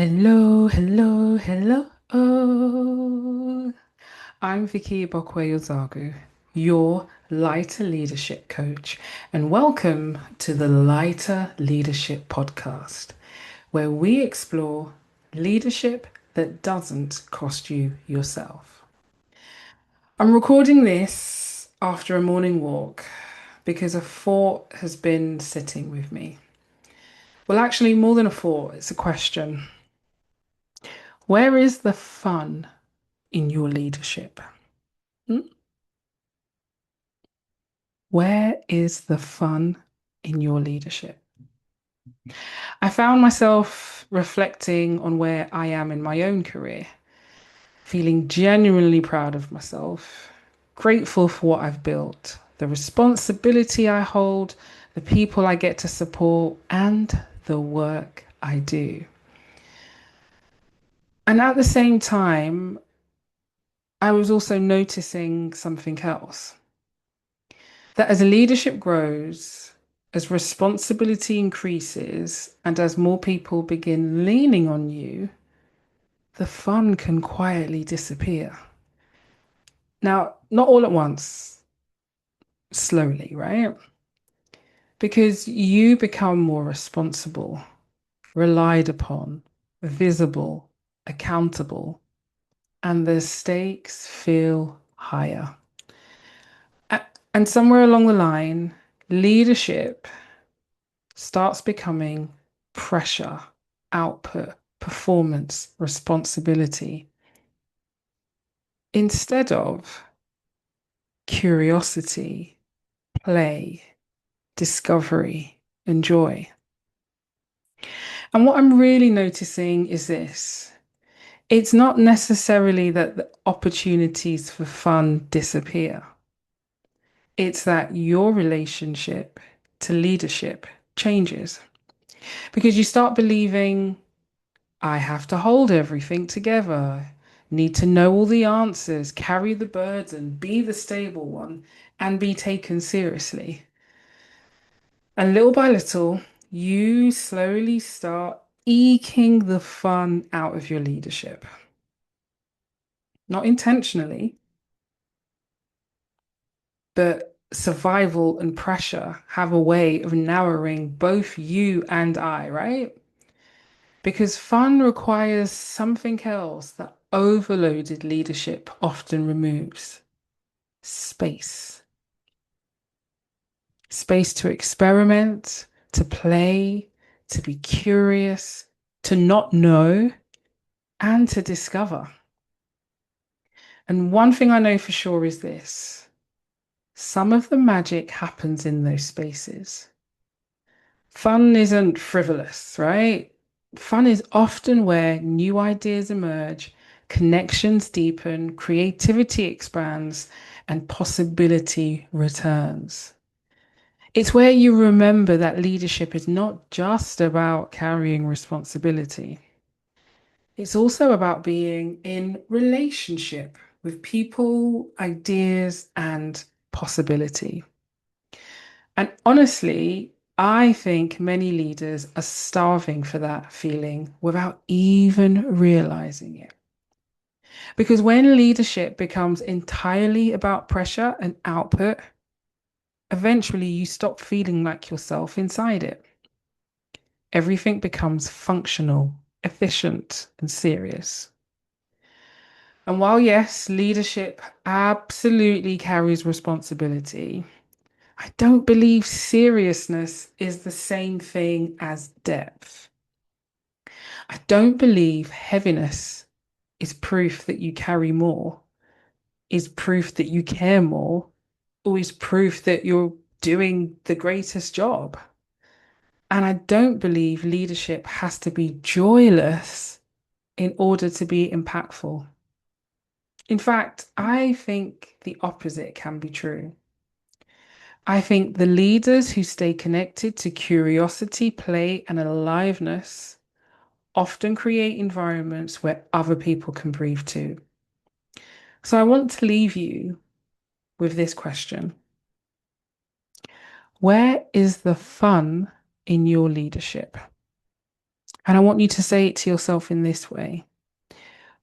Hello, hello, hello. Oh, I'm Vicky Igbokwe-Ozoagu, your Lighter Leadership Coach, and welcome to the Lighter Leadership Podcast, where we explore leadership that doesn't cost you yourself. I'm recording this after a morning walk because a thought has been sitting with me. Well, actually, more than a thought, it's a question. Where is the fun in your leadership? Hmm? Where is the fun in your leadership? I found myself reflecting on where I am in my own career, feeling genuinely proud of myself, grateful for what I've built, the responsibility I hold, the people I get to support, and the work I do. And at the same time, I was also noticing something else. That as leadership grows, as responsibility increases, and as more people begin leaning on you, the fun can quietly disappear. Now, not all at once, slowly, right? Because you become more responsible, relied upon, visible, accountable, and the stakes feel higher. And somewhere along the line, leadership starts becoming pressure, output, performance, responsibility, instead of curiosity, play, discovery, and joy. And what I'm really noticing is this. It's not necessarily that the opportunities for fun disappear. It's that your relationship to leadership changes because you start believing I have to hold everything together, need to know all the answers, carry the burden, be the stable one, and be taken seriously. And little by little, you slowly start eking the fun out of your leadership. Not intentionally, but survival and pressure have a way of narrowing both you and I, right? Because fun requires something else that overloaded leadership often removes: space. Space to experiment, to play, to be curious, to not know, and to discover. And one thing I know for sure is this: some of the magic happens in those spaces. Fun isn't frivolous, right? Fun is often where new ideas emerge, connections deepen, creativity expands, and possibility returns. It's where you remember that leadership is not just about carrying responsibility. It's also about being in relationship with people, ideas, and possibility. And honestly, I think many leaders are starving for that feeling without even realizing it. Because when leadership becomes entirely about pressure and output, eventually you stop feeling like yourself inside it. Everything becomes functional, efficient, and serious. And while, yes, leadership absolutely carries responsibility, I don't believe seriousness is the same thing as depth. I don't believe heaviness is proof that you carry more, is proof that you care more, or is proof that you're doing the greatest job. And I don't believe leadership has to be joyless in order to be impactful. In fact, I think the opposite can be true. I think the leaders who stay connected to curiosity, play, and aliveness often create environments where other people can breathe too. So I want to leave you with this question. Where is the fun in your leadership? And I want you to say it to yourself in this way.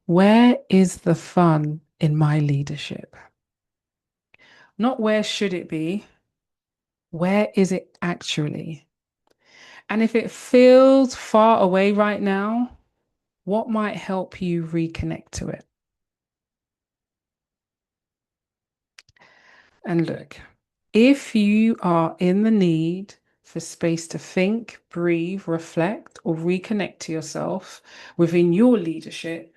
Where is the fun in my leadership? Not where should it be? Where is it actually? And if it feels far away right now, what might help you reconnect to it? And look, if you are in the need for space to think, breathe, reflect, or reconnect to yourself within your leadership,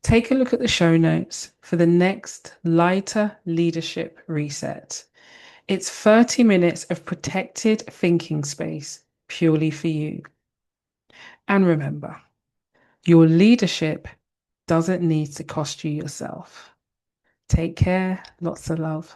take a look at the show notes for the next lighter leadership reset. It's 30 minutes of protected thinking space purely for you. And remember, your leadership doesn't need to cost you yourself. Take care. Lots of love.